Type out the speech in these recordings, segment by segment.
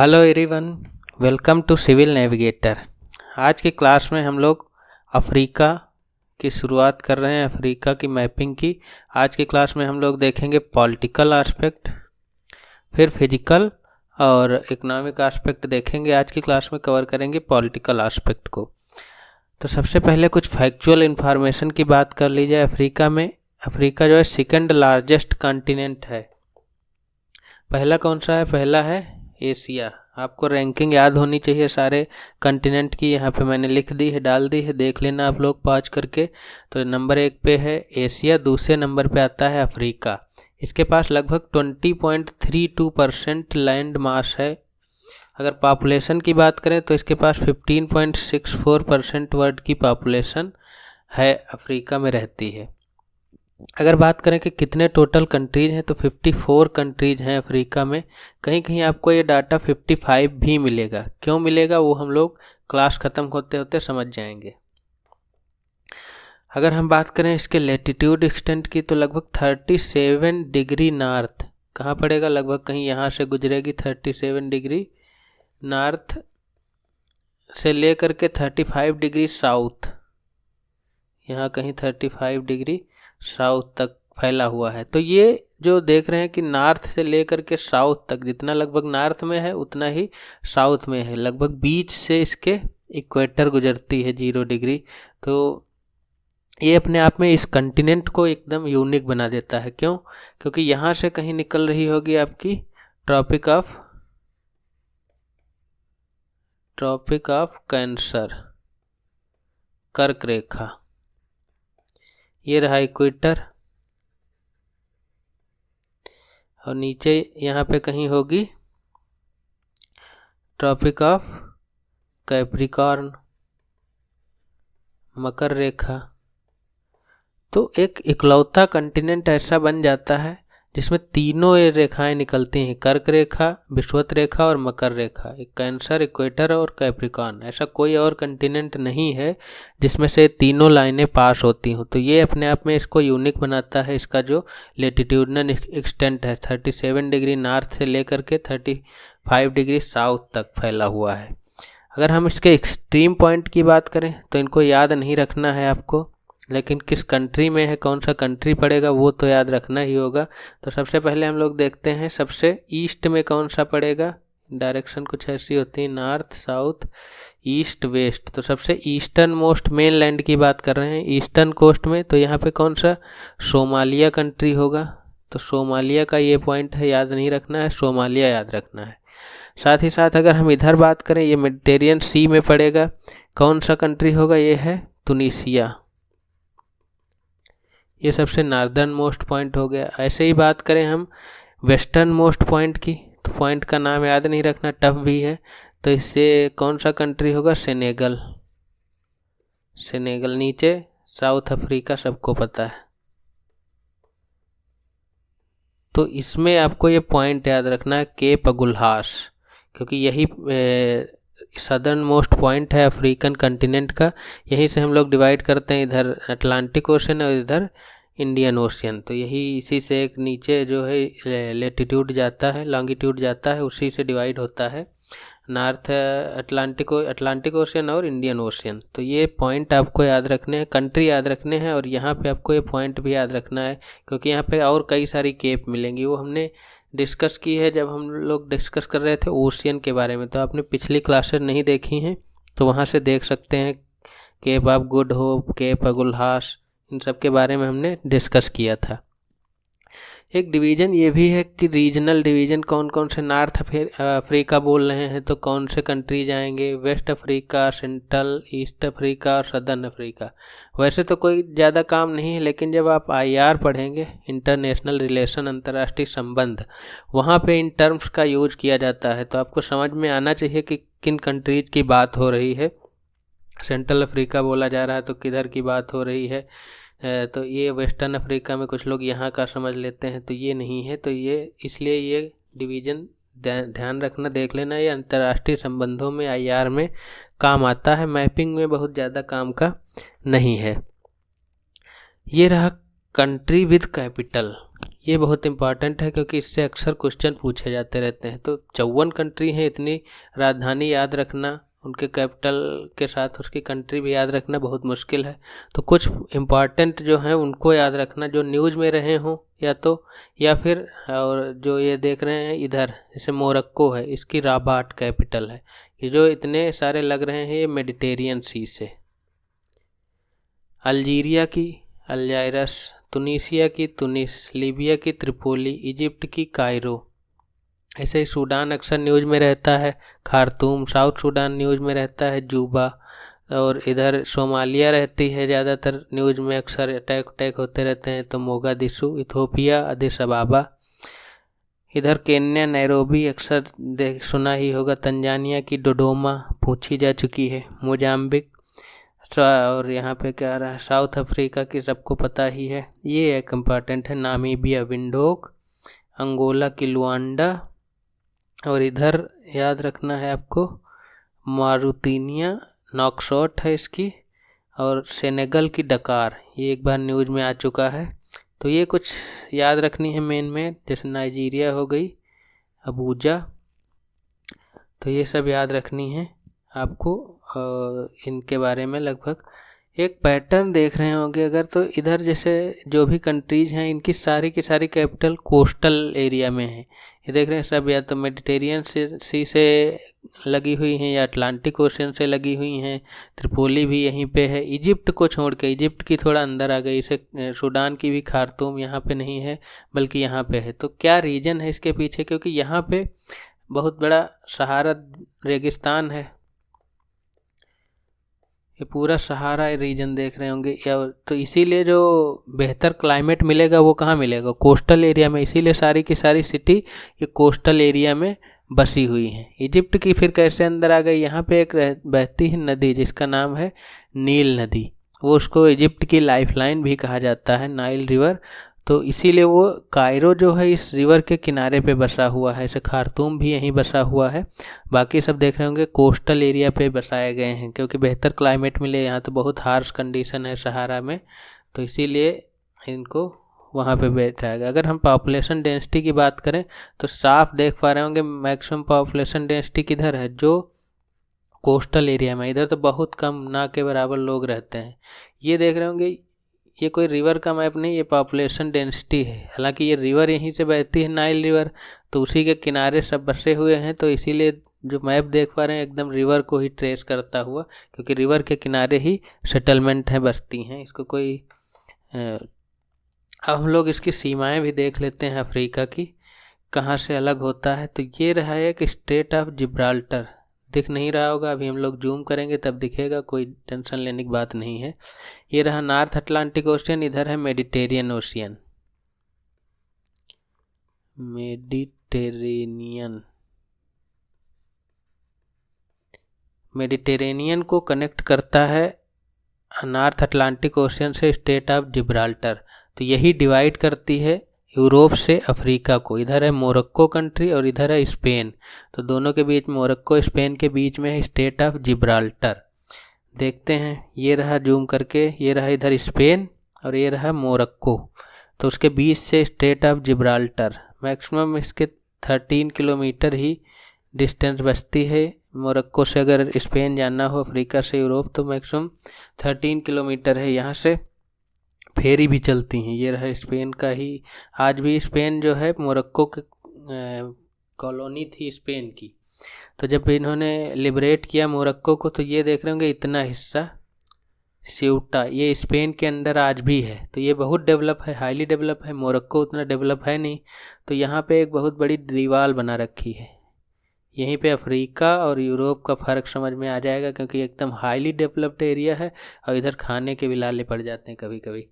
Hello everyone, welcome to civil navigator. आज की class में हम लोग अफ्रीका की शुरुआत कर रहे हैं, अफ्रीका की मैपिंग की। आज की क्लास में हम लोग देखेंगे पॉलिटिकल एस्पेक्ट, फिर फिजिकल और इकोनॉमिक एस्पेक्ट देखेंगे। आज की क्लास में कवर करेंगे पॉलिटिकल एस्पेक्ट को। तो सबसे पहले कुछ फैक्चुअल इन्फॉर्मेशन की बात कर ली जाए। अफ्रीका जो है सेकंड लार्जेस्ट कॉन्टिनेंट है। पहला कौन सा है? पहला है एशिया। आपको रैंकिंग याद होनी चाहिए सारे कॉन्टिनेंट की, यहाँ पे मैंने लिख दी है, डाल दी है, देख लेना आप लोग पॉज करके। तो नंबर 1 पे है एशिया, दूसरे नंबर पे आता है अफ्रीका। इसके पास लगभग 20.32% लैंड मास है। अगर पॉपुलेशन की बात करें तो इसके पास 15.64% वर्ल्ड की पॉपुलेशन है, अफ्रीका में रहती है। अगर बात करें कि कितने टोटल कंट्रीज हैं तो 54 कंट्रीज हैं अफ्रीका में। कहीं कहीं आपको ये डाटा 55 भी मिलेगा। क्यों मिलेगा वो हम लोग क्लास ख़त्म होते होते समझ जाएंगे। अगर हम बात करें इसके लेटीट्यूड एक्सटेंट की तो लगभग 37 डिग्री नॉर्थ कहाँ पड़ेगा? लगभग कहीं यहाँ से गुजरेगी 37 डिग्री नॉर्थ से लेकर के 35 डिग्री साउथ, यहाँ कहीं 35 डिग्री साउथ तक फैला हुआ है। तो ये जो देख रहे हैं कि नॉर्थ से लेकर के साउथ तक, जितना लगभग नॉर्थ में है उतना ही साउथ में है। लगभग बीच से इसके इक्वेटर गुजरती है 0 डिग्री। तो ये अपने आप में इस कॉन्टिनेंट को एकदम यूनिक बना देता है। क्यों? क्योंकि यहाँ से कहीं निकल रही होगी आपकी ट्रॉपिक ऑफ कैंसर, कर्क रेखा। ये रहा इक्वेटर और नीचे यहाँ पे कहीं होगी ट्रॉपिक ऑफ कैप्रिकॉर्न, मकर रेखा। तो एक इकलौता कॉन्टिनेंट ऐसा बन जाता है जिसमें तीनों ये रेखाएं निकलती हैं, कर्क रेखा, विषुवत रेखा और मकर रेखा। एक कैंसर, इक्वेटर और कैप्रिकॉर्न। ऐसा कोई और कॉन्टिनेंट नहीं है जिसमें से तीनों लाइनें पास होती हों। तो ये अपने आप में इसको यूनिक बनाता है। इसका जो लेटीट्यूडनल एक्सटेंट है 37 डिग्री नॉर्थ से लेकर के 35 डिग्री साउथ तक फैला हुआ है। अगर हम इसके एक्सट्रीम पॉइंट की बात करें तो इनको याद नहीं रखना है आपको, लेकिन किस कंट्री में है, कौन सा कंट्री पड़ेगा वो तो याद रखना ही होगा। तो सबसे पहले हम लोग देखते हैं सबसे ईस्ट में कौन सा पड़ेगा। डायरेक्शन कुछ ऐसी होती है, नॉर्थ, साउथ, ईस्ट, वेस्ट। तो सबसे ईस्टर्न मोस्ट मेन लैंड की बात कर रहे हैं, ईस्टर्न कोस्ट में। तो यहाँ पे कौन सा? सोमालिया कंट्री होगा। तो सोमालिया का ये पॉइंट है, याद नहीं रखना है, सोमालिया याद रखना है। साथ ही साथ अगर हम इधर बात करें, ये मेडिटेरियन सी में पड़ेगा। कौन सा कंट्री होगा? ये है तुनिसिया। ये सबसे नॉर्दर्न मोस्ट पॉइंट हो गया। ऐसे ही बात करें हम वेस्टर्न मोस्ट पॉइंट की, तो पॉइंट का नाम याद नहीं रखना, टफ भी है। तो इससे कौन सा कंट्री होगा? सेनेगल। नीचे साउथ अफ्रीका, सबको पता है। तो इसमें आपको ये पॉइंट याद रखना है, केप अगुल्हास, क्योंकि यही सदर्न मोस्ट पॉइंट है अफ्रीकन कॉन्टिनेंट का। यहीं से हम लोग डिवाइड करते हैं, इधर अटलांटिक ओशन और इधर इंडियन ओशियन। तो यही इसी से एक नीचे जो है लेटीट्यूड जाता है, लॉन्गिट्यूड जाता है, उसी से डिवाइड होता है नॉर्थ अटलांटिक ओशियन और इंडियन ओशियन। तो ये पॉइंट आपको याद रखने हैं, कंट्री याद रखने हैं, और यहाँ पे आपको ये पॉइंट भी याद रखना है क्योंकि यहाँ पे और कई सारी केप मिलेंगी। वो हमने डिस्कस की है जब हम लोग डिस्कस कर रहे थे ओशियन के बारे में। तो आपने पिछली क्लासेस नहीं देखी हैं तो वहाँ से देख सकते हैं। Cape of Good Hope, Cape Agulhas, इन सब के बारे में हमने डिस्कस किया था। एक डिवीज़न ये भी है कि रीजनल डिवीज़न कौन कौन से, नॉर्थ अफ्रीका बोल रहे हैं तो कौन से कंट्री जाएंगे? West Africa, Central, East Africa और सदर्न अफ्रीका। वैसे तो कोई ज़्यादा काम नहीं है, लेकिन जब आप IR पढ़ेंगे, इंटरनेशनल रिलेशन, अंतर्राष्ट्रीय संबंध, वहाँ पे इन टर्म्स का यूज किया जाता है। तो आपको समझ में आना चाहिए कि किन कंट्रीज की बात हो रही है। सेंट्रल अफ्रीका बोला जा रहा है तो किधर की बात हो रही है? तो ये वेस्टर्न अफ्रीका में कुछ लोग यहाँ का समझ लेते हैं, तो ये नहीं है। तो ये इसलिए ये डिवीज़न ध्यान रखना, देख लेना। ये अंतर्राष्ट्रीय संबंधों में, IR में काम आता है, मैपिंग में बहुत ज़्यादा काम का नहीं है। ये रहा कंट्री विद कैपिटल। ये बहुत इंपॉर्टेंट है क्योंकि इससे अक्सर क्वेश्चन पूछे जाते रहते हैं। तो 54 कंट्री हैं, इतनी राजधानी याद रखना, उनके कैपिटल के साथ उसकी कंट्री भी याद रखना बहुत मुश्किल है। तो कुछ इम्पॉर्टेंट जो हैं उनको याद रखना, जो न्यूज़ में रहे हों या फिर और जो ये देख रहे हैं इधर, जैसे मोरक्को है, इसकी राबाट कैपिटल है। ये जो इतने सारे लग रहे हैं ये मेडिटेरियन सी से। अल्जीरिया की अल्जायरस, तुनीसिया की तुनिस, लीबिया की त्रिपोली, इजिप्ट की कायरो। ऐसे ही सूडान अक्सर न्यूज़ में रहता है, खार्तूम। साउथ सूडान न्यूज़ में रहता है, जूबा। और इधर सोमालिया रहती है ज़्यादातर न्यूज़ में, अक्सर अटैक होते रहते हैं, तो मोगादिशु। Ethiopia Addis अबाबा। इधर केन्या नैरोबी, अक्सर सुना ही होगा। तंजानिया की डोडोमा पूछी जा चुकी है। मोजाम्बिक। और यहाँ पे क्या आ रहा है, साउथ अफ्रीका की सबको पता ही है, ये एक इम्पॉर्टेंट है। Namibia Windhoek. अंगोला की लुआंडा। और इधर याद रखना है आपको मारुतिनिया, नॉक्सॉट है इसकी। और सेनेगल की डकार, ये एक बार न्यूज़ में आ चुका है। तो ये कुछ याद रखनी है मेन, जैसे नाइजीरिया हो गई, अबूजा। तो ये सब याद रखनी है आपको। इनके बारे में लगभग एक पैटर्न देख रहे होंगे अगर, तो इधर जैसे जो भी कंट्रीज हैं इनकी सारी की सारी कैपिटल कोस्टल एरिया में है। ये देख रहे हैं सब या तो मेडिटेरियन सी से लगी हुई हैं या अटलांटिक ओशन से लगी हुई हैं। त्रिपोली भी यहीं पे है, इजिप्ट को छोड़ के, इजिप्ट की थोड़ा अंदर आ गई, इसे सूडान की भी खार्तूम यहाँ पे नहीं है बल्कि यहाँ पे है। तो क्या रीजन है इसके पीछे, क्योंकि यहाँ पे बहुत बड़ा सहारा रेगिस्तान है, ये पूरा सहारा रीजन देख रहे होंगे या, तो इसीलिए जो बेहतर क्लाइमेट मिलेगा वो कहाँ मिलेगा, कोस्टल एरिया में। इसीलिए सारी की सारी सिटी ये कोस्टल एरिया में बसी हुई हैं। इजिप्ट की फिर कैसे अंदर आ गई, यहाँ पे एक बहती है नदी जिसका नाम है नील नदी, वो उसको इजिप्ट की लाइफलाइन भी कहा जाता है, नाइल रिवर। तो इसीलिए वो कायरो जो है इस रिवर के किनारे पे बसा हुआ है। ऐसे खार्तूम भी यहीं बसा हुआ है। बाकी सब देख रहे होंगे कोस्टल एरिया पे बसाए गए हैं क्योंकि बेहतर क्लाइमेट मिले। यहाँ तो बहुत हार्श कंडीशन है सहारा में, तो इसीलिए इनको वहाँ पे बैठाया गया। अगर हम पॉपुलेशन डेंसिटी की बात करें तो साफ देख पा रहे होंगे मैक्सिमम पॉपुलेशन डेंसिटी किधर है, जो कोस्टल एरिया में। इधर तो बहुत कम, ना के बराबर लोग रहते हैं। ये देख रहे होंगे ये कोई रिवर का मैप नहीं, ये पॉपुलेशन डेंसिटी है। हालांकि ये रिवर यहीं से बहती है, नाइल रिवर, तो उसी के किनारे सब बसे हुए हैं। तो इसीलिए जो मैप देख पा रहे हैं एकदम रिवर को ही ट्रेस करता हुआ, क्योंकि रिवर के किनारे ही सेटलमेंट है, बस्ती हैं। इसको कोई अब हम लोग इसकी सीमाएं भी देख लेते हैं अफ्रीका की, कहाँ से अलग होता है। तो ये रहा एक स्टेट ऑफ जिब्राल्टर, दिख नहीं रहा होगा, अभी हम लोग जूम करेंगे तब दिखेगा, कोई टेंशन लेने की बात नहीं है। ये रहा नॉर्थ अटलांटिक ओशियन, इधर है मेडिटेरियन ओशियन। मेडिटेरेनियन को कनेक्ट करता है नॉर्थ अटलांटिक ओशियन से स्टेट ऑफ जिब्राल्टर। तो यही डिवाइड करती है यूरोप से अफ्रीका को। इधर है मोरक्को कंट्री और इधर है स्पेन, तो दोनों के बीच, मोरक्को स्पेन के बीच में है स्टेट ऑफ जिब्राल्टर। देखते हैं, ये रहा जूम करके, ये रहा इधर स्पेन और ये रहा मोरक्को। तो उसके बीच से स्टेट ऑफ जिब्राल्टर, मैक्सिमम इसके 13 किलोमीटर ही डिस्टेंस बचती है। मोरक्को से अगर स्पेन जाना हो अफ्रीका से यूरोप तो मैक्सिमम 13 किलोमीटर है। यहाँ से फेरी भी चलती हैं। ये रहा स्पेन का ही, आज भी स्पेन जो है मोरक्को की कॉलोनी थी स्पेन की। तो जब इन्होंने लिबरेट किया मोरक्को को, तो ये देख रहे होंगे इतना हिस्सा स्यूटा ये स्पेन के अंदर आज भी है। तो ये बहुत डेवलप है, हाईली डेवलप है। मोरक्को उतना डेवलप है नहीं। तो यहाँ पे एक बहुत बड़ी दीवार बना रखी है। यहीं पे अफ्रीका और यूरोप का फ़र्क समझ में आ जाएगा, क्योंकि एकदम हाईली डेवलप्ड एरिया है और इधर खाने के भी लाले पड़ जाते हैं कभी कभी।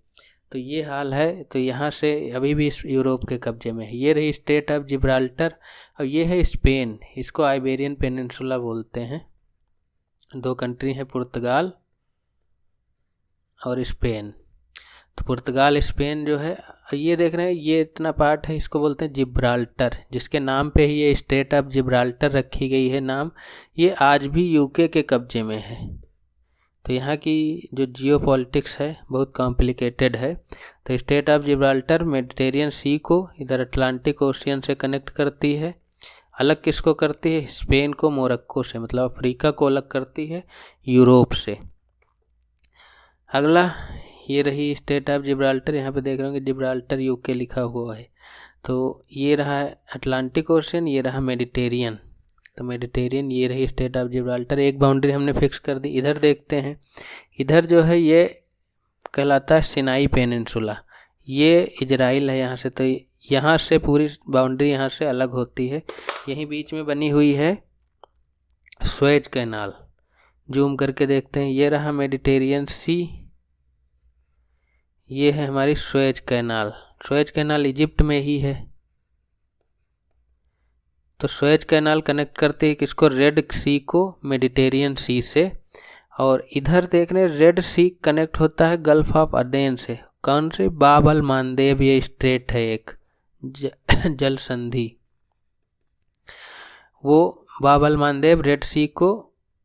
तो ये हाल है। तो यहाँ से अभी भी यूरोप के कब्जे में है। ये रही स्टेट ऑफ जिब्राल्टर और ये है स्पेन, इसको आइबेरियन पेनिनसुला बोलते हैं। दो कंट्री हैं, पुर्तगाल और स्पेन। तो पुर्तगाल स्पेन जो है, ये देख रहे हैं ये इतना पार्ट है, इसको बोलते हैं जिब्राल्टर, जिसके नाम पे ही ये स्टेट ऑफ जिब्राल्टर रखी गई है नाम। ये आज भी यूके के कब्जे में है। तो यहाँ की जो जियो पॉलिटिक्स है बहुत कॉम्प्लिकेटेड है। तो स्टेट ऑफ जिब्राल्टर मेडिटेरियन सी को इधर अटलांटिक ओशियन से कनेक्ट करती है। अलग किसको करती है? स्पेन को मोरक्को से, मतलब अफ्रीका को अलग करती है यूरोप से। अगला ये रही स्टेट ऑफ जिब्राल्टर। यहाँ पे देख रहे होंगे जिब्राल्टर यूके लिखा हुआ है। तो ये रहा अटलांटिक ओशियन, ये रहा मेडिटेरियन। तो मेडिटेरियन ये रही स्टेट ऑफ जिब्राल्टर। एक बाउंड्री हमने फिक्स कर दी। इधर देखते हैं, इधर जो है ये कहलाता है सिनाई पेनिनसुला, ये इजराइल है यहाँ से। तो यहाँ से पूरी बाउंड्री यहाँ से अलग होती है। यहीं बीच में बनी हुई है स्वेज कैनाल। जूम करके देखते हैं, ये रहा मेडिटेरियन सी, ये है हमारी Suez canal. Suez canal Egypt में ही है। तो स्वेज कैनाल कनेक्ट करते हैं किसको? रेड सी को मेडिटेरियन सी से। और इधर देख रहे हैं रेड सी कनेक्ट होता है गल्फ ऑफ अदेन से। कौन से? बाब अल मांदेब, ये स्ट्रेट है एक जल संधि। वो बाब अल मांदेब रेड सी को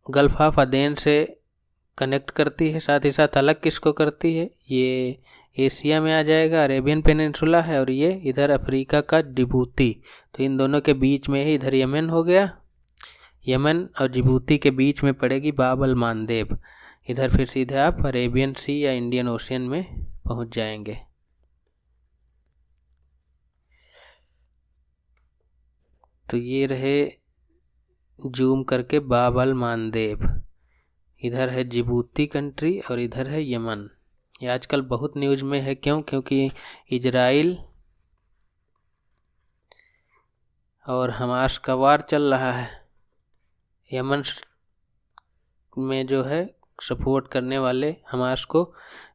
गल्फ ऑफ अदेन से कनेक्ट करती है। साथ ही साथ अलग किसको करती है? ये एशिया में आ जाएगा, अरेबियन पेनिनसुला है, और ये इधर अफ्रीका का जिबूती। तो इन दोनों के बीच में ही इधर यमन हो गया। यमन और जिबूती के बीच में पड़ेगी बाब अल मांदेब। इधर फिर सीधे आप अरेबियन सी या इंडियन ओशियन में पहुंच जाएंगे। तो ये रहे जूम करके बाब अल मांदेब। इधर है जिबूती कंट्री और इधर है यमन। ये आजकल बहुत न्यूज़ में है। क्यों? क्योंकि इजराइल और हमास का वार चल रहा है। यमन में जो है सपोर्ट करने वाले हमास को,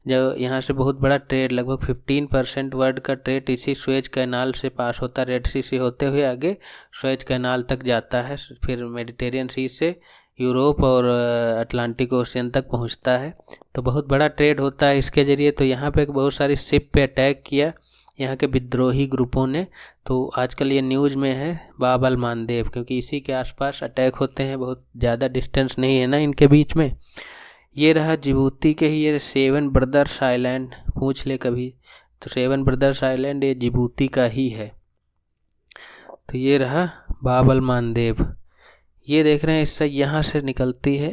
जो यहाँ से बहुत बड़ा ट्रेड, लगभग 15% वर्ल्ड का ट्रेड इसी स्वेज कैनाल से पास होता है। रेड सी से होते हुए आगे स्वेज कैनाल तक जाता है, फिर मेडिटेरियन सी से यूरोप और अटलांटिक ओशियन तक पहुंचता है। तो बहुत बड़ा ट्रेड होता है इसके ज़रिए। तो यहाँ पे बहुत सारी शिप पे अटैक किया यहाँ के विद्रोही ग्रुपों ने। तो आजकल ये न्यूज़ में है बाब अल मांदेब, क्योंकि इसी के आसपास अटैक होते हैं। बहुत ज़्यादा डिस्टेंस नहीं है ना इनके बीच में। ये रहा जिबूती के ही ये 7 ब्रदर्स आइलैंड, पूछ ले कभी। तो 7 ब्रदर्स आइलैंड ये जिबूती का ही है। तो ये रहा बाब अल मांदेब। ये देख रहे हैं, इससे यहाँ से निकलती है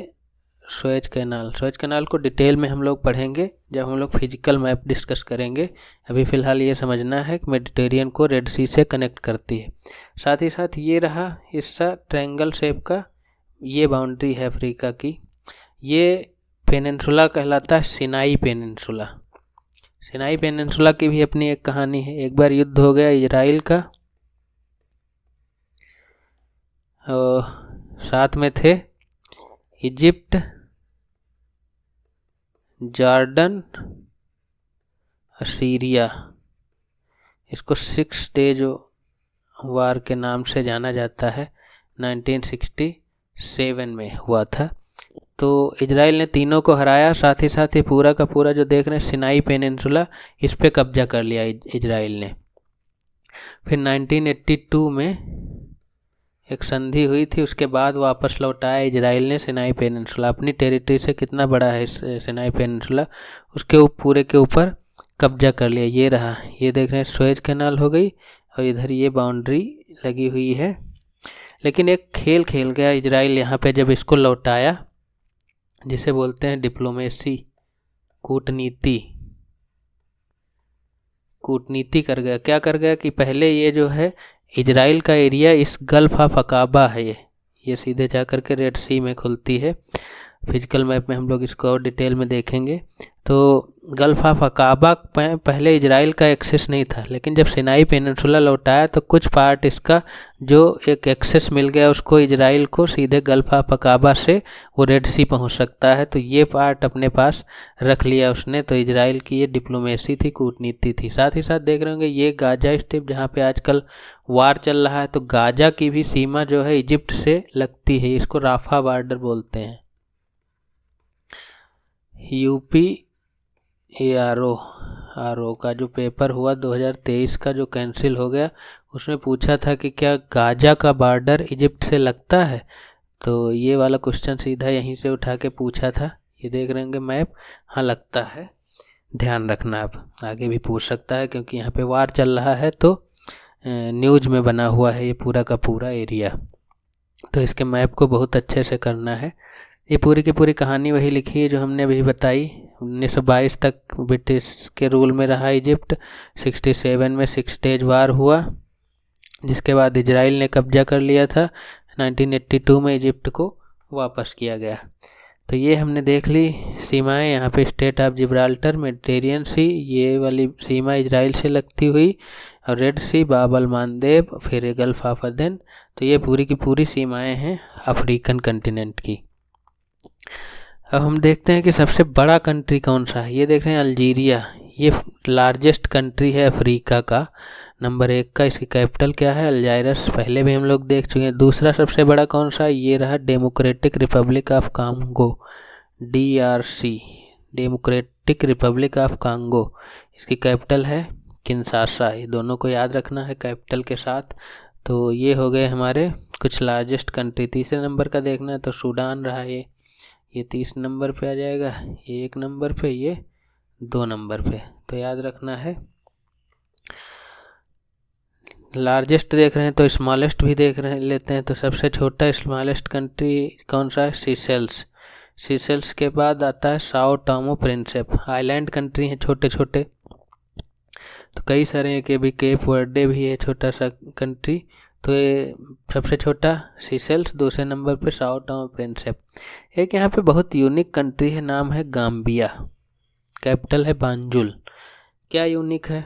स्वेज कैनाल। स्वेज कैनाल को डिटेल में हम लोग पढ़ेंगे जब हम लोग फिजिकल मैप डिस्कस करेंगे। अभी फ़िलहाल ये समझना है कि मेडिटेरियन को रेड सी से कनेक्ट करती है। साथ ही साथ ये रहा हिस्सा ट्रायंगल शेप का, ये बाउंड्री है अफ्रीका की। ये पेनिनसुला कहलाता है सिनाई पेनिनसुला। सिनाई पेनिनसुला की भी अपनी एक कहानी है। एक बार युद्ध हो गया इजराइल का, और साथ में थे इजिप्ट, जॉर्डन, सीरिया। इसको 6 डेज वार के नाम से जाना जाता है। 1967 में हुआ था। तो इजराइल ने तीनों को हराया। साथ ही पूरा का पूरा जो देख रहे हैं सिनाई पेनिनसुला, इस पे कब्जा कर लिया इजराइल ने। फिर 1982 में एक संधि हुई थी, उसके बाद वापस लौटाया इजराइल ने सिनाई पेनिनसुला। अपनी टेरिटरी से कितना बड़ा है सिनाई पेनिनसुला, उसके पूरे के ऊपर कब्जा कर लिया। ये रहा, ये देख रहे हैं स्वेज कैनाल हो गई, और इधर ये बाउंड्री लगी हुई है। लेकिन एक खेल खेल गया इजराइल यहाँ पे जब इसको लौटाया, जिसे बोलते हैं डिप्लोमेसी, कूटनीति कर गया। क्या कर गया कि पहले ये जो है इजराइल का एरिया इस गल्फ ऑफ अकाबा है, ये सीधे जा कर के रेड सी में खुलती है। फिजिकल मैप में हम लोग इसको और डिटेल में देखेंगे। तो गल्फ ऑफ अकाबा पहले इजराइल का एक्सेस नहीं था, लेकिन जब सिनाई पेनिनसुला लौटाया तो कुछ पार्ट इसका जो एक एक्सेस मिल गया उसको इजराइल को, सीधे गल्फ ऑफ अकाबा से वो रेड सी पहुंच सकता है। तो ये पार्ट अपने पास रख लिया उसने। तो इजराइल की ये डिप्लोमेसी थी, कूटनीति थी। साथ ही साथ देख रहे होंगे ये गाजा स्ट्रिप जहाँ पे आजकल वार चल रहा है, तो गाजा की भी सीमा जो है इजिप्ट से लगती है। इसको राफा बॉर्डर बोलते हैं। यूपी आरओ का जो पेपर हुआ 2023 का, जो कैंसिल हो गया, उसमें पूछा था कि क्या गाजा का बॉर्डर इजिप्ट से लगता है। तो ये वाला क्वेश्चन सीधा यहीं से उठा के पूछा था, ये देख रहे होंगे मैप, हाँ लगता है, ध्यान रखना। आप आगे भी पूछ सकता है क्योंकि यहाँ पे वार चल रहा है, तो न्यूज़ में बना हुआ है ये पूरा का पूरा एरिया, तो इसके मैप को बहुत अच्छे से करना है। ये पूरी की पूरी कहानी वही लिखी है जो हमने अभी बताई। 1922 तक ब्रिटिश के रूल में रहा इजिप्ट। 67 में 6 डेज वार हुआ, जिसके बाद इजराइल ने कब्जा कर लिया था। 1982 में इजिप्ट को वापस किया गया। तो ये हमने देख ली सीमाएं। यहाँ पे स्टेट ऑफ जिब्राल्टर, मेडिटेरियन सी, ये वाली सीमा इजराइल से लगती हुई, और रेड सी, बाब अल मांदेब, फिर गल्फ ऑफ अदन। तो ये पूरी की पूरी सीमाएं हैं अफ्रीकन कंटिनेंट की। अब हम देखते हैं कि सबसे बड़ा कंट्री कौन सा है। ये देख रहे हैं अल्जीरिया, ये लार्जेस्ट कंट्री है अफ्रीका का, नंबर 1 का। इसकी कैपिटल क्या है? अल्जायरस, पहले भी हम लोग देख चुके हैं। दूसरा सबसे बड़ा कौन सा? ये रहा democratic Republic of Congo, DRC, democratic Republic of Congo. इसकी कैपिटल है किंशासा। ये दोनों को याद रखना है कैपिटल के साथ। तो ये हो गए हमारे कुछ लार्जेस्ट कंट्री। तीसरे नंबर का देखना है तो सूडान रहा, ये 30 नंबर पे आ जाएगा, ये 1 नंबर पे, ये 2 नंबर पे। तो याद रखना है। लार्जेस्ट देख रहे हैं तो स्मॉलेस्ट भी देख रहे लेते हैं। तो सबसे छोटा स्मॉलेस्ट कंट्री कौन सा है? सीशेल्स। सीशेल्स के बाद आता है Sao Tome Principe. Island country हैं छोटे छोटे, तो कई सारे हैं कि भी केप वर्डे भी है छोटा सा कंट्री। तो ये सबसे छोटा सीशेल्स, दूसरे नंबर पे साओ टोमो प्रिंसिप। एक यहाँ पे बहुत यूनिक कंट्री है, नाम है गाम्बिया, कैपिटल है बांजुल। क्या यूनिक है?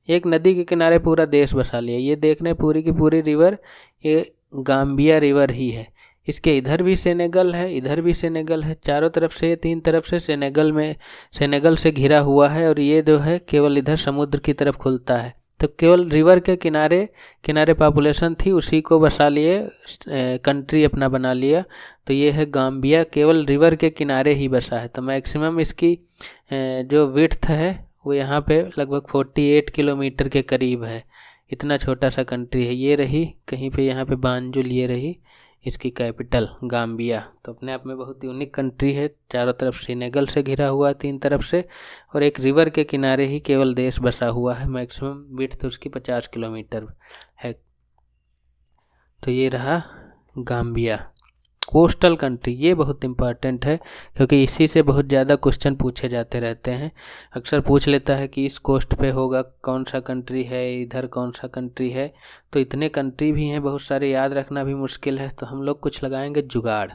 एक नदी के किनारे पूरा देश बसा लिया। ये देख रहे पूरी की पूरी रिवर, ये गाम्बिया रिवर ही है। इसके इधर भी सेनेगल है, इधर भी सेनेगल है, चारों तरफ से, 3 तरफ से सेनेगल से घिरा हुआ है। और ये जो है केवल इधर समुद्र की तरफ खुलता है। तो केवल रिवर के किनारे किनारे पॉपुलेशन थी, उसी को बसा लिए, कंट्री अपना बना लिया। तो ये है गाम्बिया, केवल रिवर के किनारे ही बसा है। तो मैक्सिमम इसकी जो विड्थ है वो यहाँ पे लगभग 48 किलोमीटर के करीब है। इतना छोटा सा कंट्री है। ये रही कहीं पे यहाँ पे बांजुल, ये रही इसकी कैपिटल गाम्बिया। तो अपने आप में बहुत यूनिक कंट्री है। चारों तरफ सेनेगल से घिरा हुआ 3 तरफ से, और एक रिवर के किनारे ही केवल देश बसा हुआ है। मैक्सिमम विड्थ उसकी 50 किलोमीटर है। तो ये रहा गाम्बिया। कोस्टल कंट्री, ये बहुत इंपॉर्टेंट है क्योंकि इसी से बहुत ज़्यादा क्वेश्चन पूछे जाते रहते हैं। अक्सर पूछ लेता है कि इस कोस्ट पे होगा कौन सा कंट्री है, इधर कौन सा कंट्री है। तो इतने कंट्री भी हैं बहुत सारे, याद रखना भी मुश्किल है। तो हम लोग कुछ लगाएंगे जुगाड़।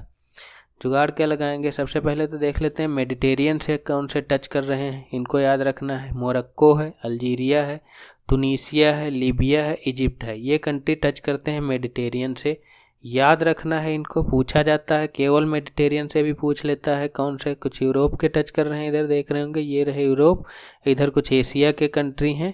जुगाड़ क्या लगाएंगे? सबसे पहले तो देख लेते हैं मेडिटेरियन से कौन से टच कर रहे हैं, इनको याद रखना है। मोरक्को है, अल्जीरिया है, तुनीसिया है, लीबिया है, इजिप्ट है। ये कंट्री टच करते हैं मेडिटेरियन से, याद रखना है। इनको पूछा जाता है, केवल मेडिटेरियन से भी पूछ लेता है कौन से। कुछ यूरोप के टच कर रहे हैं, इधर देख रहे होंगे, ये रहे यूरोप। इधर कुछ एशिया के कंट्री हैं,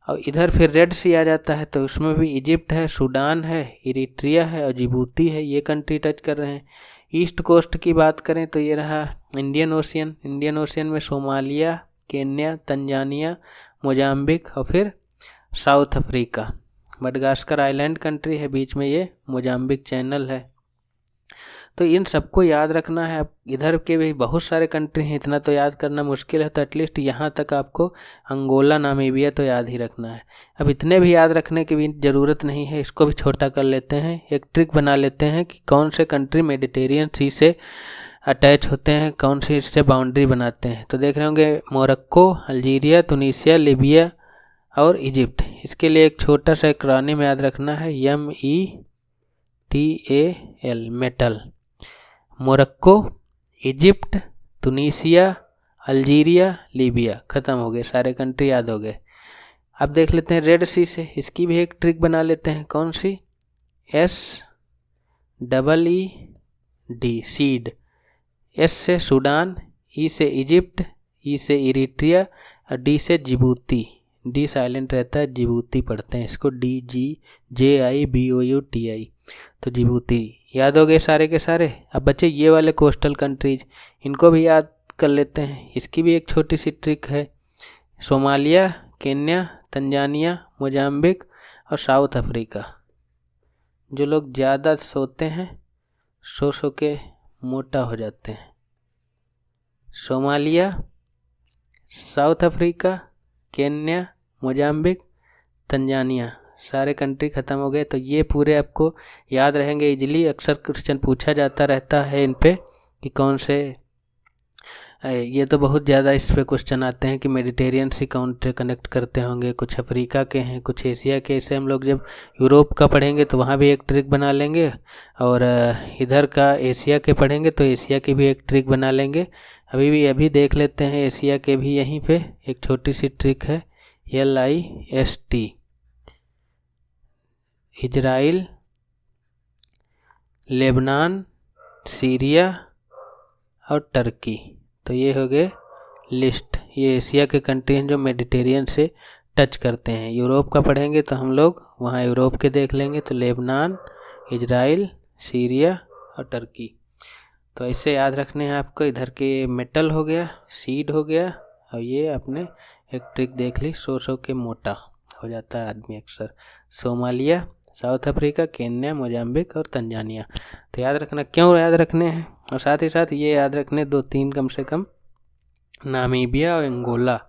और इधर फिर रेड सी आ जाता है, तो उसमें भी इजिप्ट है, सूडान है, इरिट्रिया है और जिबूती है। ये कंट्री टच कर रहे हैं। ईस्ट कोस्ट की बात करें तो ये रहा इंडियन ओशियन। इंडियन ओशियन में सोमालिया, केन्या, तंजानिया, मोजाम्बिक और फिर south Africa. Madagascar island country है, बीच में ये मोजाम्बिक चैनल है। तो इन सबको याद रखना है। अब इधर के भी बहुत सारे कंट्री हैं, इतना तो याद करना मुश्किल है। तो एटलीस्ट यहाँ तक आपको अंगोला, नामीबिया तो याद ही रखना है। अब इतने भी याद रखने की भी ज़रूरत नहीं है, इसको भी छोटा कर लेते हैं। एक ट्रिक बना लेते हैं कि कौन से कंट्री मेडिटेरियन सी से अटैच होते हैं, कौन सी इससे बाउंड्री बनाते हैं। तो देख रहे होंगे मोरक्को, अल्जीरिया, तुनीसिया, लीबिया और इजिप्ट। इसके लिए एक छोटा सा एक्रोनिम याद रखना है, METAL, metal. Morocco, Egypt, Tunisia, Algeria, Libya, ख़त्म हो गए सारे कंट्री, याद हो गए। अब देख लेते हैं रेड सी से, इसकी भी एक ट्रिक बना लेते हैं। कौन सी? SEED, seed. S से सूडान, E से इजिप्ट, E से इरिट्रिया और D से जिबूती। डी साइलेंट रहता है, जिबूती पढ़ते हैं इसको, DGJIBOUTI। तो जिबूती याद हो गए सारे के सारे। अब बच्चे ये वाले कोस्टल कंट्रीज, इनको भी याद कर लेते हैं। इसकी भी एक छोटी सी ट्रिक है। सोमालिया, केन्या, तंजानिया, मोजाम्बिक और साउथ अफ्रीका। जो लोग ज़्यादा सोते हैं, सो के मोटा हो जाते हैं। Somalia, south Africa, Kenya, Mozambique, Tanzania. सारे कंट्री ख़त्म हो गए। तो ये पूरे आपको याद रहेंगे इजीली, अक्सर क्वेश्चन पूछा जाता रहता है इन पे कि कौन से, ये तो बहुत ज़्यादा इस पे क्वेश्चन आते हैं कि मेडिटेरियन से कौन कनेक्ट करते होंगे, कुछ अफ्रीका के हैं, कुछ एशिया के। इसे हम लोग जब यूरोप का पढ़ेंगे तो वहाँ भी एक ट्रिक बना लेंगे, और इधर का एशिया के पढ़ेंगे तो एशिया की भी एक ट्रिक बना लेंगे। अभी देख लेते हैं एशिया के भी। यहीं पे एक छोटी सी ट्रिक है, LIST, इजराइल, लेबनान, सीरिया और टर्की। तो ये हो गए लिस्ट। ये एशिया के कंट्री हैं जो मेडिटेरियन से टच करते हैं। यूरोप का पढ़ेंगे तो हम लोग वहाँ यूरोप के देख लेंगे, तो लेबनान, इजराइल, सीरिया और टर्की। तो ऐसे याद रखने हैं आपको। इधर के मेटल हो गया, सीड हो गया, और ये आपने एक ट्रिक देख ली, सो के मोटा हो जाता है आदमी अक्सर। Somalia, south Africa, Kenya, Mozambique और तंजानिया। तो याद रखना, क्यों याद रखने हैं, और साथ ही साथ ये याद रखने 2-3 कम से कम, नामीबिया और अंगोला।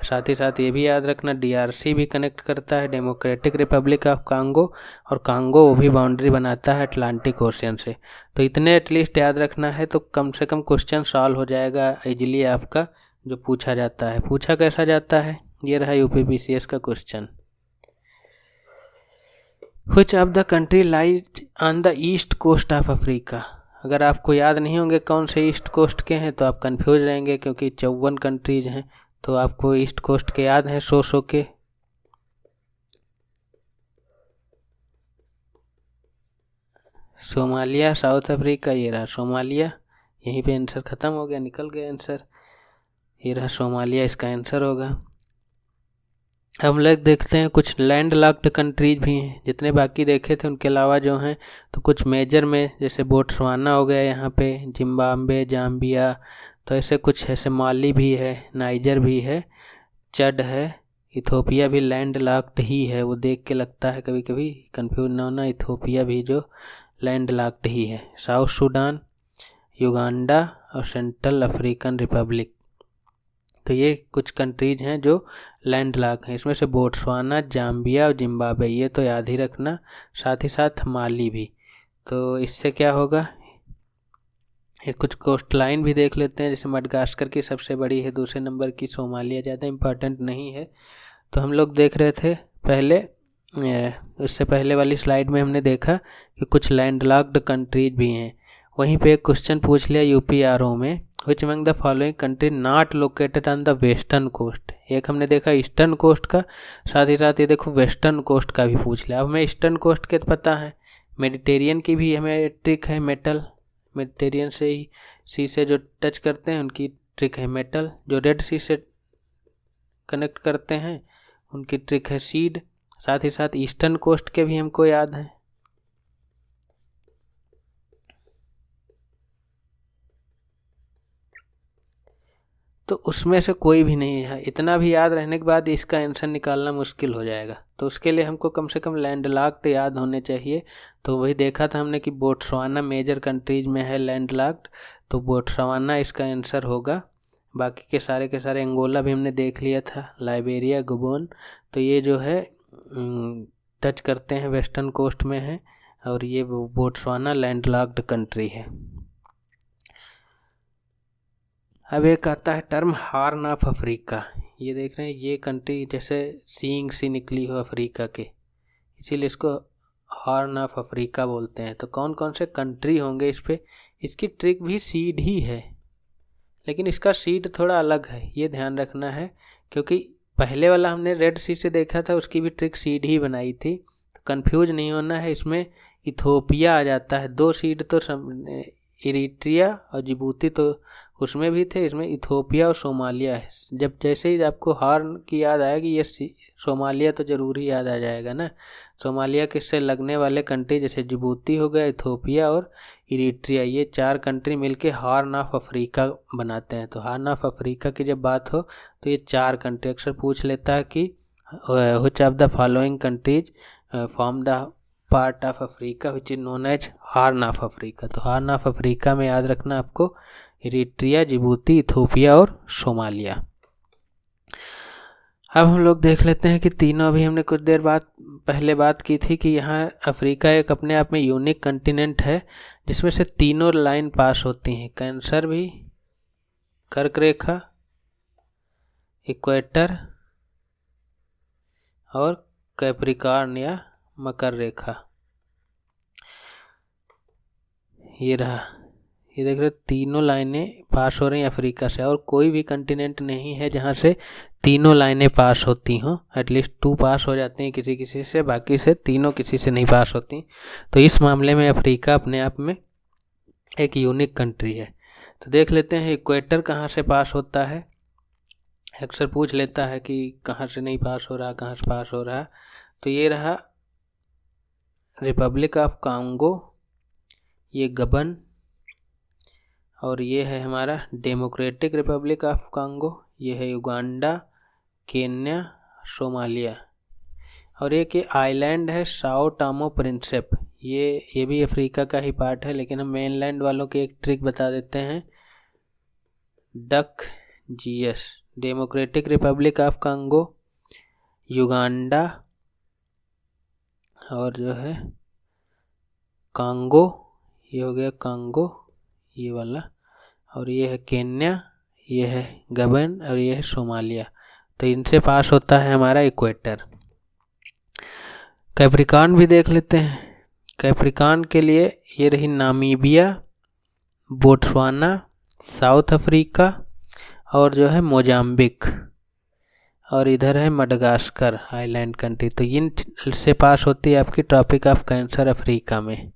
साथ ही साथ ये भी याद रखना DRC भी कनेक्ट करता है डेमोक्रेटिक रिपब्लिक ऑफ कांगो, और कांगो वो भी बाउंड्री बनाता है अटलांटिक ओशियन से। तो इतने एटलीस्ट याद रखना है, तो कम से कम क्वेश्चन सॉल्व हो जाएगा इजीली आपका, जो पूछा जाता है। पूछा कैसा जाता है, ये रहा UPPCS का question. Which of the country lies on the east coast of Africa? अगर आपको याद नहीं होंगे कौन से ईस्ट कोस्ट के हैं तो आप कंफ्यूज रहेंगे, क्योंकि 54 कंट्रीज हैं। तो आपको ईस्ट कोस्ट के याद हैं 100 के। सोमालिया, साउथ अफ्रीका, ये रहा सोमालिया। यहीं पे आंसर ख़त्म हो गया, निकल गया आंसर। ये रहा सोमालिया, इसका आंसर होगा। हम लोग देखते हैं कुछ लैंड लॉक्ड कंट्रीज भी हैं, जितने बाकी देखे थे उनके अलावा जो हैं, तो कुछ मेजर में जैसे बोट्सवाना हो गया यहाँ पे, जिम्बाब्वे, जाम्बिया, तो ऐसे कुछ ऐसे, माली भी है, नाइजर भी है, चड है, इथोपिया भी लैंड लॉक्ड ही है। वो देख के लगता है कभी कभी, कंफ्यूज ना होना, इथोपिया भी जो लैंड लॉक्ड ही है। साउथ सूडान, युगांडा और सेंट्रल अफ्रीकन रिपब्लिक। तो ये कुछ कंट्रीज हैं जो लैंड लॉक हैं। इसमें से बोट्सवाना, जाम्बिया और जिम्बाब्वे, ये तो याद ही रखना, साथ ही साथ माली भी। तो इससे क्या होगा, ये कुछ कोस्ट लाइन भी देख लेते हैं। जैसे मडगास्कर की सबसे बड़ी है, दूसरे नंबर की सोमालिया, ज़्यादा इम्पोर्टेंट नहीं है। तो हम लोग देख रहे थे पहले, इससे पहले वाली स्लाइड में हमने देखा कि कुछ लैंड लॉक्ड कंट्रीज भी हैं। वहीं पे एक क्वेश्चन पूछ लिया UPRO में, which among the following country not located on the western coast. एक हमने देखा ईस्टर्न कोस्ट का, साथ ही साथ ये देखो वेस्टर्न कोस्ट का भी पूछ लिया। अब हमें ईस्टर्न कोस्ट के पता है, मेडिटेरियन की भी हमें ट्रिक है मेटल, मेडिटेरियन से ही सी से जो टच करते हैं उनकी ट्रिक है मेटल, जो रेड सी से कनेक्ट करते हैं उनकी ट्रिक है सीड। साथ ही साथ ईस्टर्न कोस्ट के भी हमको याद हैं। तो उसमें से कोई भी नहीं है। इतना भी याद रहने के बाद इसका आंसर निकालना मुश्किल हो जाएगा। तो उसके लिए हमको कम से कम लैंड लॉक्ड याद होने चाहिए। तो वही देखा था हमने कि बोट्सवाना मेजर कंट्रीज में है लैंड लॉक्ड, तो बोट्सवाना इसका आंसर होगा। बाकी के सारे अंगोला भी हमने देख लिया था, लाइबेरिया, गबोन। तो ये जो है टच करते हैं वेस्टर्न कोस्ट में है, और ये बोट्सवाना लैंड लॉक्ड कंट्री है। अब एक आता है टर्म हॉर्न ऑफ अफ्रीका। ये देख रहे हैं, ये कंट्री जैसे सींग सी निकली हो अफ्रीका के, इसीलिए इसको हॉर्न ऑफ अफ्रीका बोलते हैं। तो कौन कौन से कंट्री होंगे इस पे, इसकी ट्रिक भी सीड ही है, लेकिन इसका सीड थोड़ा अलग है, ये ध्यान रखना है। क्योंकि पहले वाला हमने रेड सी से देखा था, उसकी भी ट्रिक सीड ही बनाई थी, तो कंफ्यूज नहीं होना है। इसमें इथोपिया आ जाता है, 2 सीड तो इरिट्रिया और जिबूती तो उसमें भी थे, इसमें इथोपिया और सोमालिया है। जब जैसे ही आपको हॉर्न की याद आएगी, ये सोमालिया तो ज़रूरी याद आ जाएगा ना। सोमालिया के से लगने वाले कंट्री जैसे जिबूती हो गया, इथोपिया और इरिट्रिया, ये 4 कंट्री मिलके हॉर्न ऑफ अफ्रीका बनाते हैं। तो हॉर्न ऑफ अफ्रीका की जब बात हो तो ये 4 कंट्री अक्सर पूछ लेता है कि which of the following countries form the part of Africa which is known as Horn of Africa. तो हॉर्न ऑफ अफ्रीका में याद रखना आपको इरिट्रिया, जिबूती, इथोपिया और सोमालिया। अब हम लोग देख लेते हैं कि तीनों, अभी हमने कुछ देर बाद पहले बात की थी कि यहाँ अफ्रीका एक अपने आप में यूनिक कंटिनेंट है जिसमें से तीनों लाइन पास होती हैं, कैंसर भी, कर्क रेखा, इक्वेटर और कैप्रिकॉर्न या मकर रेखा। ये रहा, ये देख रहे तीनों लाइनें पास हो रही हैं अफ्रीका से, और कोई भी कंटिनेंट नहीं है जहाँ से तीनों लाइनें पास होती हों। एटलीस्ट 2 पास हो जाती हैं किसी किसी से, बाकी से तीनों किसी से नहीं पास होती। तो इस मामले में अफ्रीका अपने आप में एक यूनिक कंट्री है। तो देख लेते हैं इक्वेटर कहाँ से पास होता है। अक्सर पूछ लेता है कि कहाँ से नहीं पास हो रहा, कहाँ से पास हो रहा। तो ये रहा रिपब्लिक ऑफ कांगो, ये गबन, और ये है हमारा डेमोक्रेटिक रिपब्लिक ऑफ कांगो, ये है युगांडा, केन्या, सोमालिया, और एक ये आइलैंड है साओ टोमो प्रिंसिप, ये भी अफ्रीका का ही पार्ट है। लेकिन हम मेनलैंड वालों की एक ट्रिक बता देते हैं, duck GS, democratic Republic of Congo, Uganda, और जो है कांगो, ये हो गया कांगो ये वाला, और ये है केन्या, ये है गबन, और ये है सोमालिया। तो इनसे पास होता है हमारा इक्वेटर। कैप्रिकॉर्न भी देख लेते हैं। कैप्रिकॉर्न के लिए ये रही नामीबिया, बोट्सवाना, साउथ अफ्रीका और जो है मोजाम्बिक, और इधर है मडगास्कर आइलैंड कंट्री। तो इन से पास होती है आपकी ट्रॉपिक ऑफ कैंसर अफ्रीका में,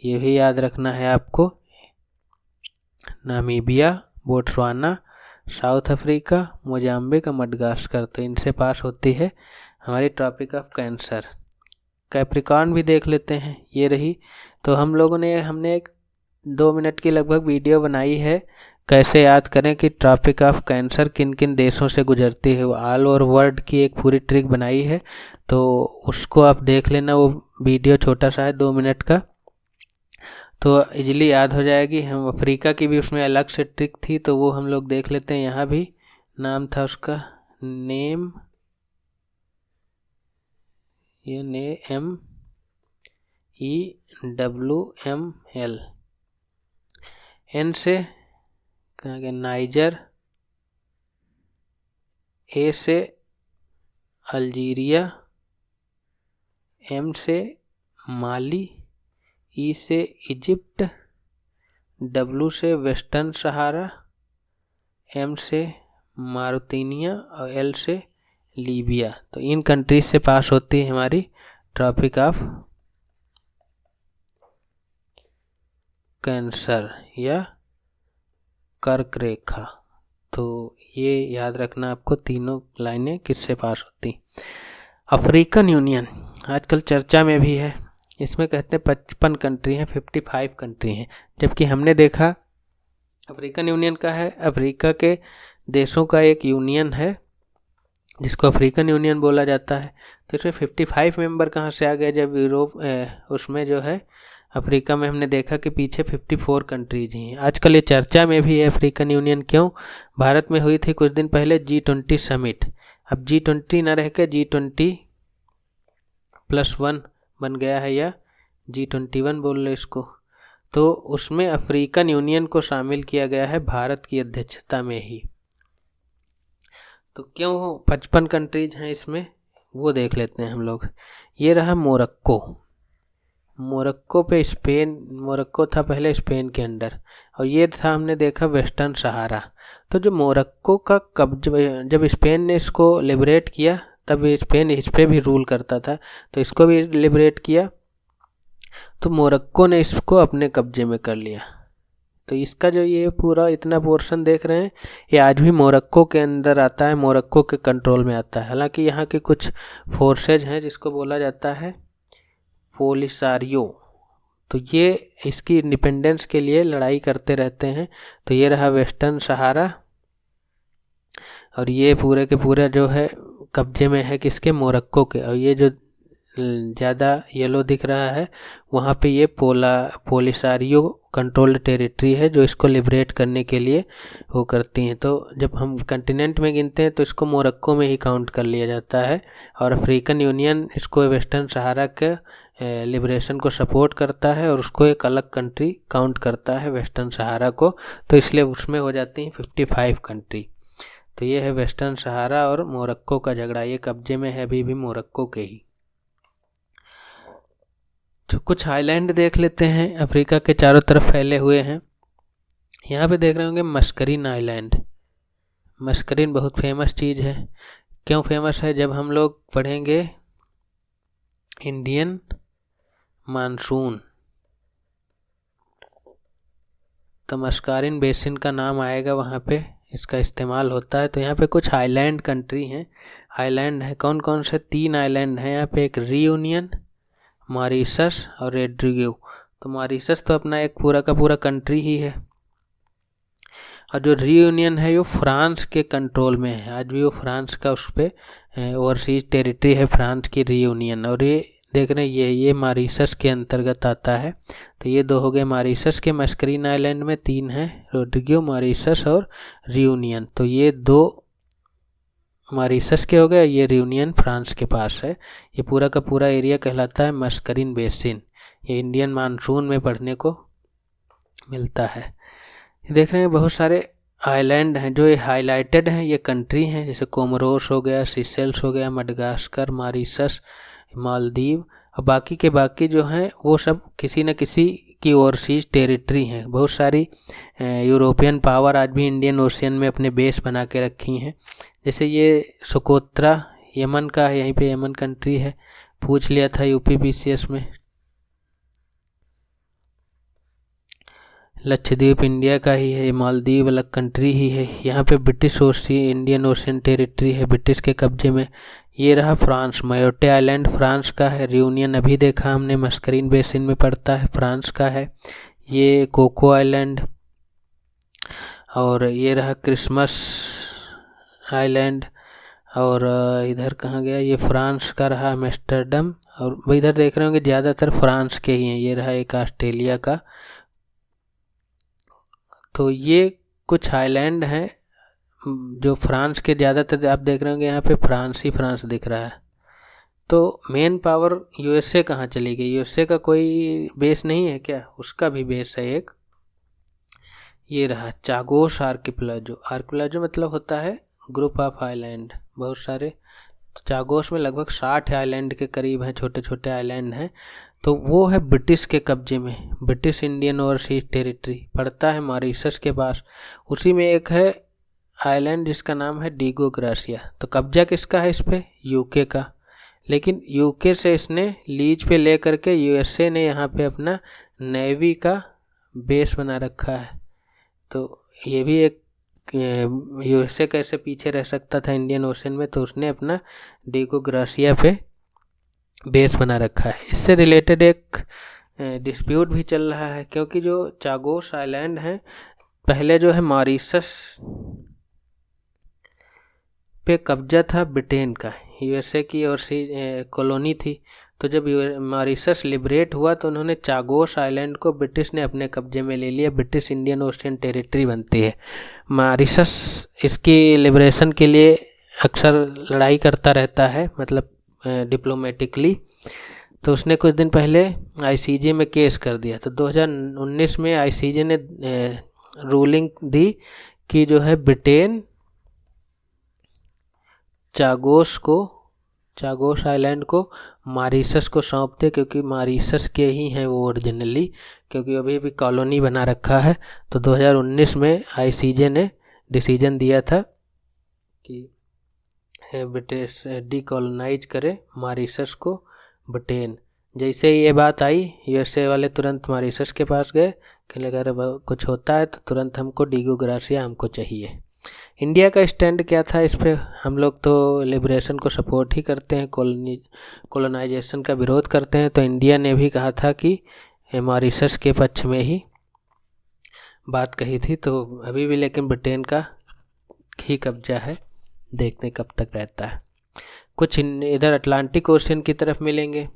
ये भी याद रखना है आपको। Namibia, Botswana, south Africa, Mozambique और मडगास्कर, तो इनसे पास होती है हमारी ट्रॉपिक ऑफ कैंसर। कैप्रिकॉर्न भी देख लेते हैं, ये रही। तो हमने एक 2 मिनट की लगभग वीडियो बनाई है, कैसे याद करें कि ट्रॉपिक ऑफ कैंसर किन किन देशों से गुजरती है, वो ऑल ओवर वर्ल्ड की एक पूरी ट्रिक बनाई है। तो उसको आप देख लेना, वो वीडियो छोटा सा है 2 मिनट का, तो इजीली याद हो जाएगी। हम अफ्रीका की भी उसमें अलग से ट्रिक थी, तो वो हम लोग देख लेते हैं। यहाँ भी नाम था उसका, NAMEL, N से कहाँ गया, नाइजर, A से अल्जीरिया, M से माली, E से इजिप्ट, W से वेस्टर्न सहारा, M से मारुतिनिया और L से लीबिया। तो इन कंट्रीज से पास होती है हमारी ट्रॉपिक ऑफ कैंसर या कर्क रेखा। तो ये याद रखना आपको, तीनों लाइनें किससे पास होती। अफ्रीकन यूनियन आजकल चर्चा में भी है, इसमें कहते हैं 55 कंट्री हैं, 55 कंट्री हैं, जबकि हमने देखा अफ्रीकन यूनियन का है, अफ्रीका के देशों का एक यूनियन है जिसको अफ्रीकन यूनियन बोला जाता है। तो इसमें 55 मेंबर कहाँ से आ गए, जब यूरोप उसमें जो है अफ्रीका में हमने देखा कि पीछे 54 कंट्रीज ही हैं। आजकल ये चर्चा में भी है अफ्रीकन यूनियन, क्यों? भारत में हुई थी कुछ दिन पहले G20 समिट, अब G20 न रह के G20+1 बन गया है, या G21 बोल रहे इसको। तो उसमें अफ्रीकन यूनियन को शामिल किया गया है भारत की अध्यक्षता में ही। तो क्यों 55 कंट्रीज हैं इसमें, वो देख लेते हैं हम लोग। ये रहा मोरक्को, मोरक्को पे स्पेन, मोरक्को था पहले स्पेन के अंडर, और ये था हमने देखा वेस्टर्न सहारा। तो जो मोरक्को का जब स्पेन ने इसको लिबरेट किया, तब स्पेन इस पर भी रूल करता था, तो इसको भी लिबरेट किया, तो मोरक्को ने इसको अपने कब्जे में कर लिया। तो इसका जो ये पूरा इतना पोर्शन देख रहे हैं, ये आज भी मोरक्को के अंदर आता है, मोरक्को के कंट्रोल में आता है। हालांकि यहाँ के कुछ फोर्सेज हैं जिसको बोला जाता है पोलिसारियो, तो ये इसकी इंडिपेंडेंस के लिए लड़ाई करते रहते हैं। तो ये रहा वेस्टर्न सहारा, और ये पूरे के पूरे जो है कब्जे में है किसके, मोरक्को के। और ये जो ज़्यादा येलो दिख रहा है, वहाँ पे ये पोलिसारियो कंट्रोल्ड टेरिटरी है जो इसको लिबरेट करने के लिए वो करती हैं। तो जब हम कंटिनेंट में गिनते हैं तो इसको मोरक्को में ही काउंट कर लिया जाता है, और अफ्रीकन यूनियन इसको वेस्टर्न सहारा के लिबरेशन को सपोर्ट करता है और उसको एक अलग कंट्री काउंट करता है वेस्टर्न सहारा को, तो इसलिए उसमें हो जाती हैं 55 कंट्री। तो ये है वेस्टर्न सहारा और मोरक्को का झगड़ा, ये कब्जे में है अभी भी मोरक्को के ही। तो कुछ आइलैंड देख लेते हैं, अफ्रीका के चारों तरफ फैले हुए हैं। यहाँ पे देख रहे होंगे मस्करीन आइलैंड। मस्करीन बहुत फेमस चीज़ है। क्यों फेमस है? जब हम लोग पढ़ेंगे इंडियन मानसून तो मस्कारिन बेसिन का नाम आएगा, वहाँ पे इसका इस्तेमाल होता है। तो यहाँ पे कुछ आइलैंड कंट्री हैं, आइलैंड है। कौन कौन से? 3 आइलैंड हैं यहाँ पे, एक रियूनियन, मॉरिशस और रोड्रिगो। तो मॉरिशस तो अपना एक पूरा का पूरा कंट्री ही है, और जो रियूनियन है वो फ्रांस के कंट्रोल में है। आज भी वो फ्रांस का उस पर ओवरसीज टेरिटरी है, फ्रांस की रियूनियन। और ये देख रहे हैं ये मॉरिशस के अंतर्गत आता है। तो ये 2 हो गए मॉरिशस के। मस्करीन आइलैंड में 3 हैं, रोड्रिगो, मॉरिशस और रियूनियन। तो ये 2 मॉरिशस के हो गए, ये रियूनियन फ्रांस के पास है। ये पूरा का पूरा एरिया कहलाता है मस्करीन बेसिन। ये इंडियन मानसून में पढ़ने को मिलता है। देख रहे हैं बहुत सारे आइलैंड हैं जो ये हाईलाइटेड हैं, ये कंट्री हैं, जैसे कोमोरोस हो गया, सीशेल्स हो गया, मडगास्कर, मॉरिशस, मालदीव। और बाकी के बाकी जो हैं वो सब किसी न किसी की ओवरसीज टेरिटरी हैं। बहुत सारी यूरोपियन पावर आज भी इंडियन ओशियन में अपने बेस बना के रखी हैं। जैसे ये सोकोत्रा यमन का है, यहीं पे यमन कंट्री है, पूछ लिया था यूपीपीसीएस में। लक्षद्वीप इंडिया का ही है, मालदीव अलग कंट्री ही है। यहाँ पे ब्रिटिश इंडियन ओशियन टेरिटरी है, ब्रिटिश के कब्जे में। ये रहा फ्रांस, मायोटे आइलैंड फ्रांस का है। रियूनियन अभी देखा हमने, मस्करीन बेसिन में पड़ता है, फ्रांस का है। ये कोको आइलैंड, और ये रहा क्रिसमस आइलैंड, और इधर कहाँ गया, ये फ्रांस का रहा एम्स्टर्डम। और इधर देख रहे होंगे ज़्यादातर फ्रांस के ही हैं। ये रहा एक ऑस्ट्रेलिया का। तो ये कुछ आइलैंड हैं जो फ्रांस के ज़्यादातर, आप देख रहे होंगे यहाँ पे फ्रांस ही फ्रांस दिख रहा है। तो मेन पावर यूएसए कहाँ चली गई? यूएसए का कोई बेस नहीं है क्या? उसका भी बेस है एक, ये रहा चागोस आर्किपेलागो। आर्किपेलागो मतलब होता है ग्रुप ऑफ आइलैंड, बहुत सारे। चागोस में लगभग 60 आइलैंड के करीब हैं, छोटे छोटे आइलैंड हैं। तो वो है ब्रिटिश के कब्जे में, ब्रिटिश इंडियन ओवरसीज टेरिटरी पड़ता है मॉरिशस के पास। उसी में एक है आइलैंड जिसका नाम है डीगो ग्रासिया। तो कब्जा किसका है इस पे? यूके का। लेकिन यूके से इसने लीज पे ले करके यूएसए ने यहाँ पे अपना नेवी का बेस बना रखा है। तो ये भी एक, यूएसए कैसे पीछे रह सकता था इंडियन ओशन में, तो उसने अपना डीगो ग्रासिया पे बेस बना रखा है। इससे रिलेटेड एक डिस्प्यूट भी चल रहा है, क्योंकि जो चागोस आइलैंड है पहले जो है मॉरिशस पे कब्जा था ब्रिटेन का, यूएसए की और सी कॉलोनी थी। तो जब मॉरिशस लिबरेट हुआ तो उन्होंने चागोस आइलैंड को ब्रिटिश ने अपने कब्जे में ले लिया, ब्रिटिश इंडियन ओशियन टेरिटरी बनती है मॉरिशस। इसकी लिबरेशन के लिए अक्सर लड़ाई करता रहता है, मतलब डिप्लोमेटिकली। तो उसने कुछ दिन पहले आईसीजे में केस कर दिया। तो 2019 में आईसीजे ने रूलिंग दी कि जो है ब्रिटेन चागोस आइलैंड को मॉरिशस को सौंप दे, क्योंकि मॉरिशस के ही हैं वो ओरिजिनली, क्योंकि अभी भी कॉलोनी बना रखा है। तो 2019 में आईसीजे ने डिसीजन दिया था कि ब्रिटिश डीकॉलोनाइज करे मॉरिशस को ब्रिटेन। जैसे ही ये बात आई, यूएसए वाले तुरंत मॉरिशस के पास गए कि अगर कुछ होता है तो तुरंत हमको डीगो ग्रासिया हमको चाहिए। इंडिया का स्टैंड क्या था इस पे? हम लोग तो लिबरेशन को सपोर्ट ही करते हैं, कॉलोनाइजेशन का विरोध करते हैं। तो इंडिया ने भी कहा था कि मॉरिशस के पक्ष में ही बात कही थी। तो अभी भी लेकिन ब्रिटेन का ही कब्जा है, देखते कब तक रहता है। कुछ इधर अटलांटिक ओशियन की तरफ मिलेंगे,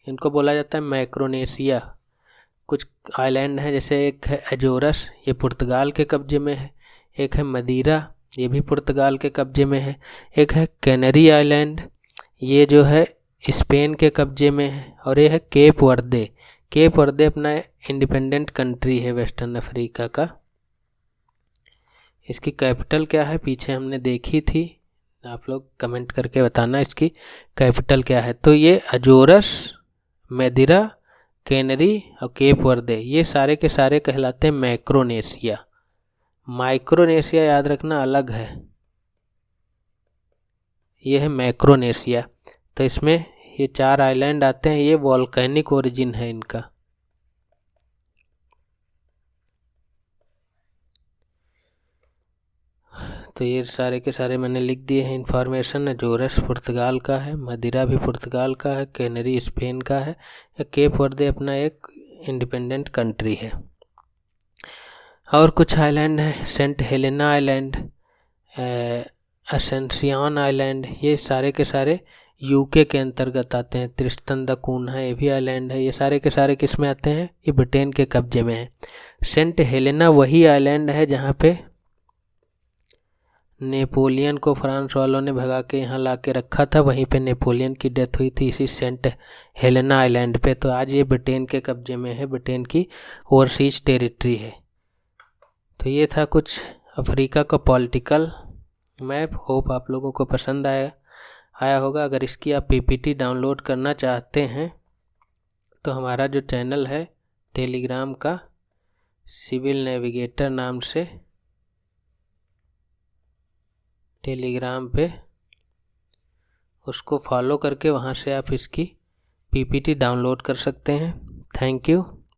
इनको बोला जाता है मैक्रोनेशिया। कुछ आइलैंड हैं, जैसे एक है अजोरस, ये पुर्तगाल के कब्जे में है। एक है मदीरा, ये भी पुर्तगाल के कब्जे में है। एक है कैनरी आइलैंड, ये जो है स्पेन के कब्जे में है। और ये है केप वर्दे। केप वर्दे अपना इंडिपेंडेंट कंट्री है वेस्टर्न अफ्रीका का। इसकी कैपिटल क्या है पीछे हमने देखी थी, आप लोग कमेंट करके बताना इसकी कैपिटल क्या है। तो ये अजोरस, मैदिरा, कैनरी और केप वर्दे ये सारे के सारे कहलाते हैं मैक्रोनेशिया। माइक्रोनेशिया याद रखना अलग है, ये है मैक्रोनेशिया। तो इसमें ये 4 आइलैंड आते हैं, ये वॉल्केनिक ओरिजिन है इनका। तो ये सारे के सारे मैंने लिख दिए हैं इन्फॉर्मेशन। अजोरस पुर्तगाल का है, मदिरा भी पुर्तगाल का है, कैनरी स्पेन का है, केप वर्दे अपना एक इंडिपेंडेंट कंट्री है। और कुछ आइलैंड हैं, सेंट हेलेना आइलैंड, असेंसियन आइलैंड, ये सारे के सारे यूके के अंतर्गत आते हैं। त्रिस्तान दा कून्हा ये भी आइलैंड है, ये सारे के सारे किस में आते हैं, ये ब्रिटेन के कब्जे में है। सेंट हेलेना वही आइलैंड है जहाँ पे नेपोलियन को फ्रांस वालों ने भगा के यहाँ ला के रखा था, वहीं पे नेपोलियन की डेथ हुई थी इसी सेंट हेलेना आइलैंड पे। तो आज ये ब्रिटेन के कब्जे में है, ब्रिटेन की ओवरसीज टेरिटरी है। तो ये था कुछ अफ्रीका का पॉलिटिकल मैप। होप आप लोगों को पसंद आया होगा। अगर इसकी आप पीपीटी डाउनलोड करना चाहते हैं तो हमारा जो चैनल है टेलीग्राम का, सिविल नेविगेटर नाम से टेलीग्राम पे, उसको फॉलो करके वहाँ से आप इसकी पीपीटी डाउनलोड कर सकते हैं। Thank you.